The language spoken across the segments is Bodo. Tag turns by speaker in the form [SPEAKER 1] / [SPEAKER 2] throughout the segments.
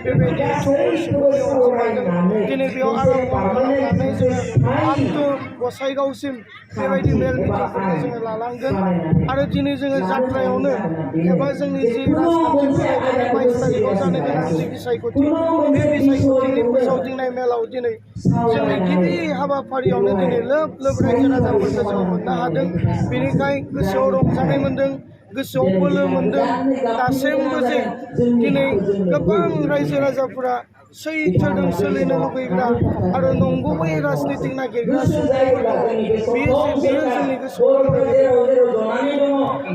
[SPEAKER 1] बेबायदि दिनै बेयाव आराम खालामनानै जोङो आमथु गसाइगावसिम बेबायदि मेल मिटिंफोरखौ जोङो लालांगोन आरो दिनै जोङो जात्रायावनो एबा जोंनि जि राजखान्थि 22 तारिखआव जानो गोनां जि बिसायख'थि बे बिसायख'थिनि फोसावदिंनाय मेलाव दिनै जोंनि गिबि हाबाफारियावनो दिनै लोब लोब रायजो राजाफोरखौ जोङो मोननो हादों। बेनिखाय गोसोआव रंजानाय मोन्दों, गोसोआव बोलो मोन्दों। दासिमबो जे दिनै गोबां रायजो राजाफोरा सैथोजों सोलिनो लुबैग्रा आरो नंगुबै राजनिति नागिरग्रा सुबुंफोर दङ। बेयो जोंनि गोसोआव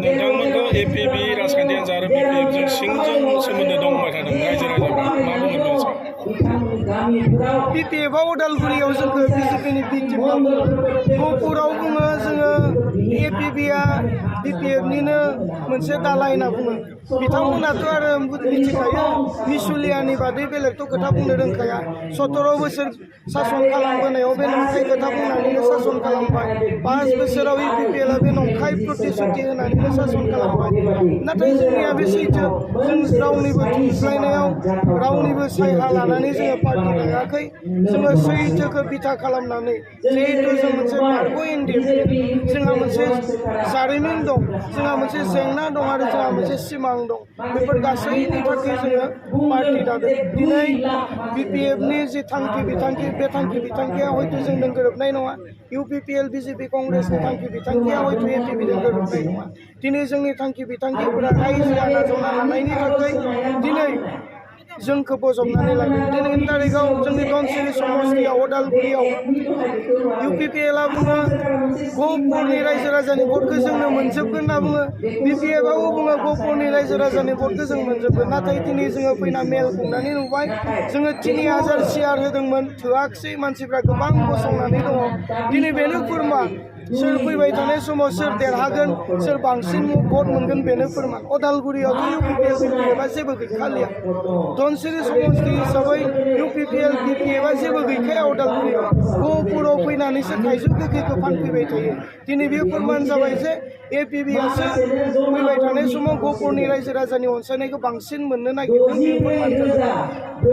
[SPEAKER 2] नोंथांमोनखौ एपिबि राजखान्थि हान्जा आरो बिपिएफजों सिंजों सोमोन्दो दं होनबाय थादों रायजो राजाफ्रा मा बुंगोन बेनि सायाव?
[SPEAKER 1] बिपिएफआव उदालगुरियाव जोंखौ बिजेपिनि बि टिम गहपुराव बुङो जोङो एपिबिआ बिपिएफनिनो मोनसे दालाय होनना बुङो। बिथांमोनाथ' आरो मिथिखायो मिसुलियानि बादै बेलेगथ' खोथा बुंनो रोंखाया। 17 बोसोर सासन खालामबोनायाव बे नंखाय खोथा बुंनानैनो सासन खालामबाय। 5 बोसोराव इउपिपिएलआ बे नंखाय प्रतिश्रुति होनानैनो सासन खालामबाय। नाथाय जोंनिया बे सैथो, जों रावनिबो थुस्लायनायाव रावनिबो सायहा लानानै जोङो पार्टि दायाखै। जोङो सैथोखौ बिथा खालामनानै जिहेतु जों मोनसे बारग' इन्डिपेन्डेन्ट, जोंहा मोनसे जारिमिन दं, जोंहा मोनसे जेंना दं आरो जोंहा मोनसे सिमां दं। बेफोर गासैनि थाखाय जोङो पार्टि दादों। दिनै बिपिएफनि जि थांखि बिथांखि बे थांखि बिथांखिया हयथ' जोंजों गोरोबनाय नङा। इउपिपिएल बिजेपि कंग्रेसनि थांखि बिथांखिया हयथ' एपिबिजों गोरोबनाय नङा। दिनै जोंनि थांखि बिथांखिफोरा रायजोआ नाजावना लानायनि थाखाय दिनै जोंखौ बजबनानै लादों। दिनैनि तारिखआव जोंनि धनसिरि समस्तियाव उदालगुरियाव इउपिपिएलआ बुङो गहपुरनि रायजो राजानि भटखौ जोंनो मोनजोबगोन होनना बुङो। बिपिएफआबो बुङो गहपुरनि रायजो राजानि भटखौ जों मोनजोबगोन। नाथाय दिनै जोङो फैना मेल खुंनानै नुबाय, जोङो 3000 सियार होदोंमोन, थोआखिसै, मानसिफ्रा गोबां गसंनानै दङ। दिनै बेनो फोरमान सोर फैबाय थानाय समाव सोर देरहागोन, सोर बांसिन भट मोनगोन बेनो फोरमान। उदालगुरियावथ' इउपिपिएल बिपिएफआ जेबो गैखालिया। धनसिरि समस्ति हिसाबै इउपिपिएल बिपिएफआ जेबो गैखाया उदालगुरियाव। गहपुराव फैनानैसो थाइजौ गोखैखौ फानफैबाय थायो। दिनै बे फोरमान जाबाय जे एपिबिआसो फैबाय थानाय समाव गहपुरनि रायजो राजानि अनसायनायखौ बांसिन मोननो नागिरदों। बे फोरमान जाबाय।